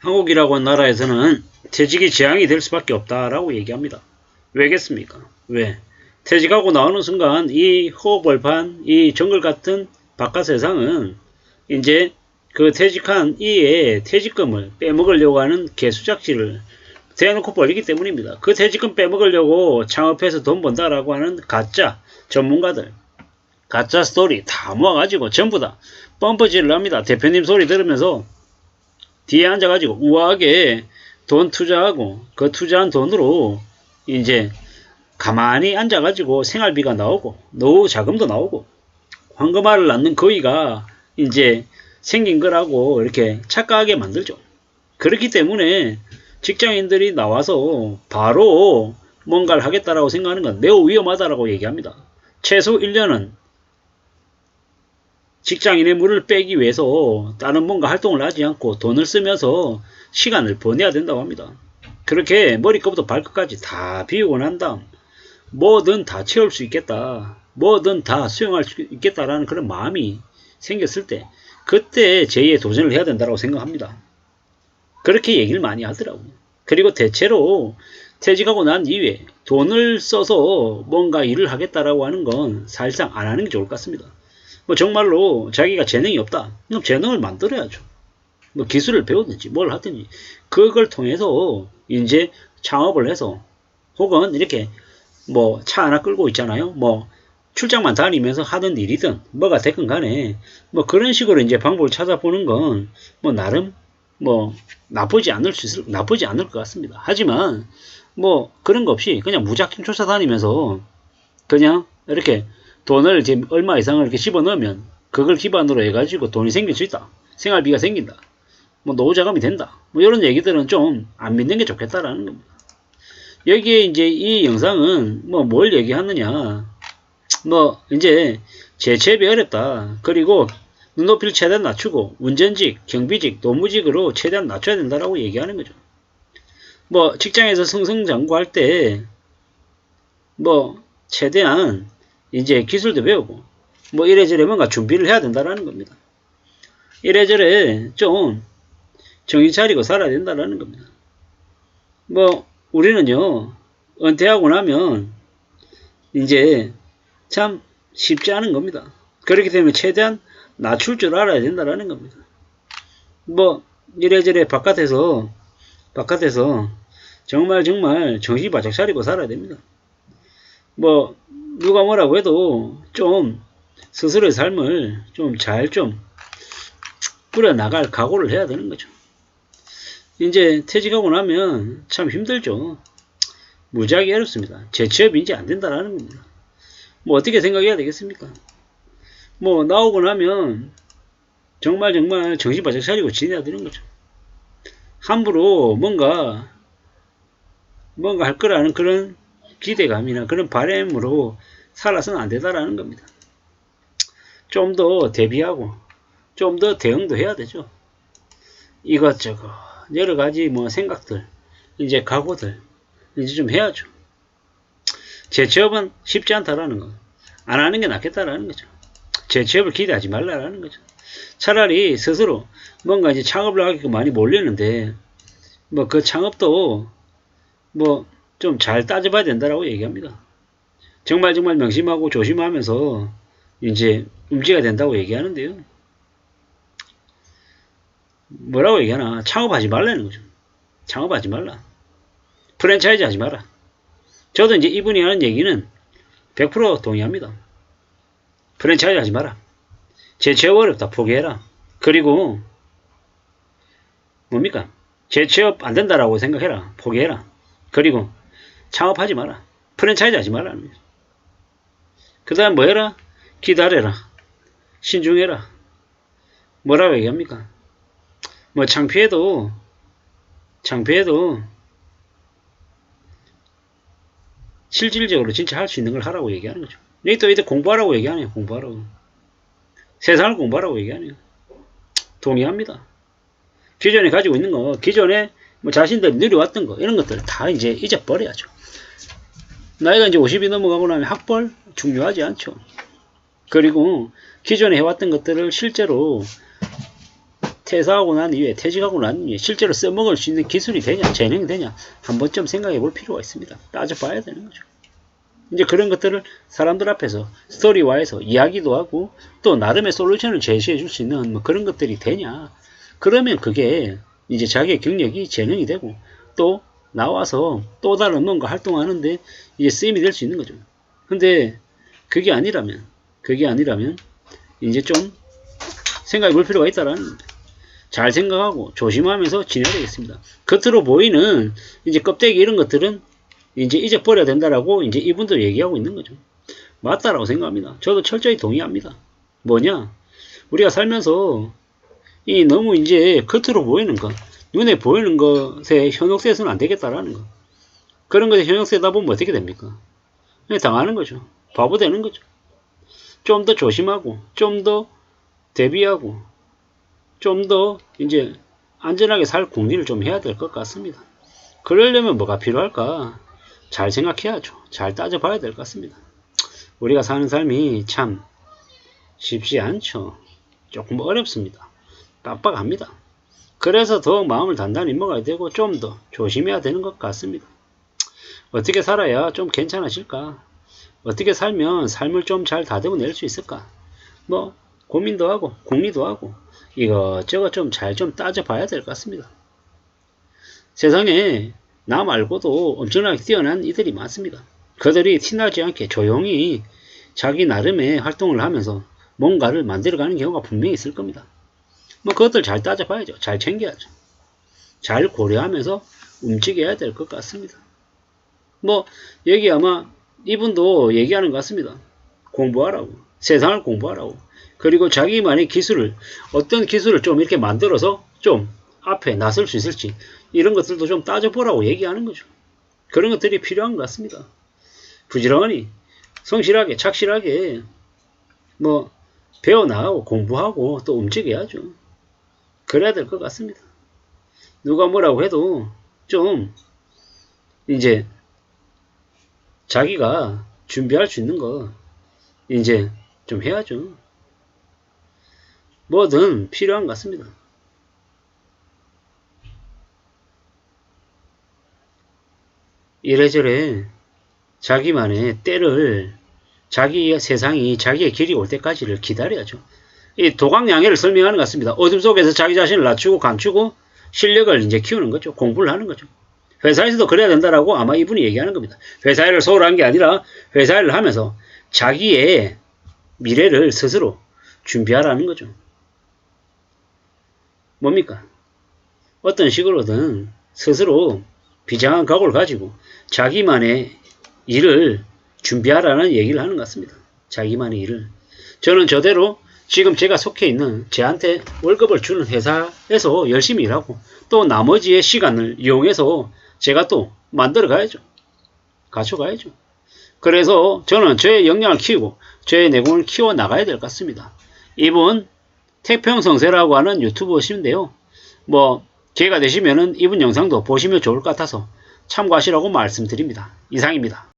한국이라고 하는 나라에서는 퇴직이 재앙이 될 수밖에 없다라고 얘기합니다. 왜겠습니까? 왜? 퇴직하고 나오는 순간 이 호흡벌판, 이 정글 같은 바깥 세상은 이제 그 퇴직한 이의 퇴직금을 빼먹으려고 하는 개수작질을 대놓고 벌이기 때문입니다. 그 퇴직금 빼먹으려고 창업해서 돈 번다라고 하는 가짜 전문가들, 가짜 스토리 다 모아가지고 전부 다 뻔뻔질을 합니다. 대표님 소리 들으면서 뒤에 앉아가지고 우아하게 돈 투자하고 그 투자한 돈으로 이제 가만히 앉아가지고 생활비가 나오고 노후 자금도 나오고 황금알을 낳는 거위가 이제 생긴 거라고 이렇게 착각하게 만들죠. 그렇기 때문에 직장인들이 나와서 바로 뭔가를 하겠다라고 생각하는 건 매우 위험하다라고 얘기합니다. 최소 1년은 직장인의 물을 빼기 위해서 다른 뭔가 활동을 하지 않고 돈을 쓰면서 시간을 보내야 된다고 합니다. 그렇게 머리끝부터 발끝까지 다 비우고 난 다음 뭐든 다 채울 수 있겠다, 뭐든 다 수용할 수 있겠다라는 그런 마음이 생겼을 때 그때 제2의 도전을 해야 된다고 생각합니다. 그렇게 얘기를 많이 하더라고요. 그리고 대체로 퇴직하고 난 이후에 돈을 써서 뭔가 일을 하겠다라고 하는 건 사실상 안 하는 게 좋을 것 같습니다. 뭐 정말로 자기가 재능이 없다, 그럼 재능을 만들어야죠. 뭐 기술을 배우든지 뭘 하든지 그걸 통해서 이제 창업을 해서 혹은 이렇게 뭐 차 하나 끌고 있잖아요. 뭐 출장만 다니면서 하던 일이든 뭐가 됐건 간에 뭐 그런 식으로 이제 방법을 찾아보는 건 뭐 나름 뭐 나쁘지 않을 것 같습니다. 하지만 뭐 그런 거 없이 그냥 무작정 쫓아다니면서 그냥 이렇게 돈을 이제 얼마 이상을 이렇게 집어넣으면 그걸 기반으로 해가지고 돈이 생길 수 있다. 생활비가 생긴다. 뭐 노후자금이 된다. 뭐 이런 얘기들은 좀 안 믿는 게 좋겠다라는 겁니다. 여기에 이제 이 영상은 뭐 뭘 얘기하느냐. 뭐 이제 재취업이 어렵다. 그리고 눈높이를 최대한 낮추고 운전직, 경비직, 노무직으로 최대한 낮춰야 된다라고 얘기하는 거죠. 뭐 직장에서 승승장구할 때 뭐 최대한 이제 기술도 배우고 뭐 이래저래 뭔가 준비를 해야 된다라는 겁니다. 이래저래 좀 정신 차리고 살아야 된다라는 겁니다. 뭐 우리는요 은퇴하고 나면 이제 참 쉽지 않은 겁니다. 그렇기 때문에 최대한 낮출 줄 알아야 된다라는 겁니다. 뭐 이래저래 바깥에서 정말 정신 바짝 차리고 살아야 됩니다. 뭐 누가 뭐라고 해도 좀 스스로의 삶을 좀 잘 좀 꾸려나갈 각오를 해야 되는 거죠. 이제 퇴직하고 나면 참 힘들죠. 무지하게 어렵습니다. 재취업이 이제 안 된다라는 겁니다. 뭐 어떻게 생각해야 되겠습니까? 뭐 나오고 나면 정말 정신 바짝 차리고 지내야 되는 거죠. 함부로 뭔가 할 거라는 그런 기대감이나 그런 바람으로 살아서는 안 되다라는 겁니다. 좀 더 대비하고 좀 더 대응도 해야 되죠. 이것저것 여러 가지 뭐 생각들 이제 각오들 이제 좀 해야죠. 재취업은 쉽지 않다라는 거, 안 하는 게 낫겠다라는 거죠. 재취업을 기대하지 말라라는 거죠. 차라리 스스로 뭔가 이제 창업을 하게끔 많이 몰리는데 뭐 그 창업도 뭐 좀 잘 따져봐야 된다라고 얘기합니다. 정말 명심하고 조심하면서 이제 움직여야 된다고 얘기하는데요. 뭐라고 얘기하나? 창업하지 말라는 거죠. 창업하지 말라. 프랜차이즈 하지 마라. 저도 이제 이분이 하는 얘기는 100% 동의합니다. 프랜차이즈 하지 마라. 재취업 어렵다. 포기해라. 그리고 뭡니까? 재취업 안 된다라고 생각해라. 포기해라. 그리고 창업하지 마라. 프랜차이즈 하지 마라는 거죠. 그 다음 뭐 해라? 기다려라. 신중해라. 뭐라고 얘기합니까? 뭐 창피해도 실질적으로 진짜 할 수 있는 걸 하라고 얘기하는 거죠. 여기 또 이제 공부하라고 얘기하네요. 공부하라고. 세상을 공부하라고 얘기하네요. 동의합니다. 기존에 가지고 있는 거, 기존에 뭐 자신들이 누려왔던 거, 이런 것들을 다 이제 잊어버려야죠. 나이가 이제 50이 넘어가고 나면 학벌 중요하지 않죠. 그리고 기존에 해왔던 것들을 실제로 퇴사하고 난 이후에 퇴직하고 난 이후에 실제로 써먹을 수 있는 기술이 되냐 재능이 되냐 한 번쯤 생각해 볼 필요가 있습니다. 따져봐야 되는 거죠. 이제 그런 것들을 사람들 앞에서 스토리화해서 이야기도 하고 또 나름의 솔루션을 제시해 줄 수 있는 뭐 그런 것들이 되냐. 그러면 그게 이제 자기의 경력이 재능이 되고 또 나와서 또 다른 뭔가 활동하는데 이제 쓰임이 될 수 있는 거죠. 근데 그게 아니라면 이제 좀 생각해 볼 필요가 있다라는 겁니다. 잘 생각하고 조심하면서 지내야 되겠습니다. 겉으로 보이는 이제 껍데기 이런 것들은 이제 잊어버려야 된다라고 이제 이분도 얘기하고 있는 거죠. 맞다라고 생각합니다. 저도 철저히 동의합니다. 뭐냐? 우리가 살면서 이 너무 이제 겉으로 보이는 것, 눈에 보이는 것에 현혹돼서는 안 되겠다라는 거. 그런 것에 현혹되다 보면 어떻게 됩니까? 그냥 당하는 거죠. 바보 되는 거죠. 좀 더 조심하고, 좀 더 대비하고, 좀 더 이제 안전하게 살 궁리를 좀 해야 될 것 같습니다. 그러려면 뭐가 필요할까? 잘 생각해야죠. 잘 따져봐야 될 것 같습니다. 우리가 사는 삶이 참 쉽지 않죠. 조금 어렵습니다. 빡빡합니다. 그래서 더 마음을 단단히 먹어야 되고 좀 더 조심해야 되는 것 같습니다. 어떻게 살아야 좀 괜찮아질까? 어떻게 살면 삶을 좀 잘 다듬어낼 수 있을까? 뭐 고민도 하고 궁리도 하고 이것저것 좀 잘 좀 따져봐야 될 것 같습니다. 세상에 나 말고도 엄청나게 뛰어난 이들이 많습니다. 그들이 티나지 않게 조용히 자기 나름의 활동을 하면서 뭔가를 만들어가는 경우가 분명히 있을 겁니다. 뭐 그것들 잘 따져봐야죠. 잘 챙겨야죠. 잘 고려하면서 움직여야 될 것 같습니다. 뭐 여기 아마 이분도 얘기하는 것 같습니다. 공부하라고. 세상을 공부하라고. 그리고 자기만의 기술을 어떤 기술을 좀 이렇게 만들어서 좀 앞에 나설 수 있을지 이런 것들도 좀 따져보라고 얘기하는 거죠. 그런 것들이 필요한 것 같습니다. 부지런히 성실하게 착실하게 뭐 배워나가고 공부하고 또 움직여야죠. 그래야 될 것 같습니다. 누가 뭐라고 해도 좀 이제 자기가 준비할 수 있는 거 이제 좀 해야죠. 뭐든 필요한 것 같습니다. 이래저래 자기만의 때를 자기의 세상이 자기의 길이 올 때까지를 기다려야죠. 이 도강양해를 설명하는 것 같습니다. 어둠 속에서 자기 자신을 낮추고 감추고 실력을 이제 키우는 거죠. 공부를 하는 거죠. 회사에서도 그래야 된다라고 아마 이분이 얘기하는 겁니다. 회사 일을 소홀한 게 아니라 회사 일을 하면서 자기의 미래를 스스로 준비하라는 거죠. 뭡니까? 어떤 식으로든 스스로 비장한 각오를 가지고 자기만의 일을 준비하라는 얘기를 하는 것 같습니다. 자기만의 일을. 저는 저대로 지금 제가 속해 있는 저한테 월급을 주는 회사에서 열심히 일하고 또 나머지의 시간을 이용해서 제가 또 만들어 가야죠. 갖춰가야죠. 그래서 저는 저의 역량을 키우고 저의 내공을 키워 나가야 될 것 같습니다. 이분 태평성세라고 하는 유튜버신데요. 뭐 기회가 되시면은 이분 영상도 보시면 좋을 것 같아서 참고하시라고 말씀드립니다. 이상입니다.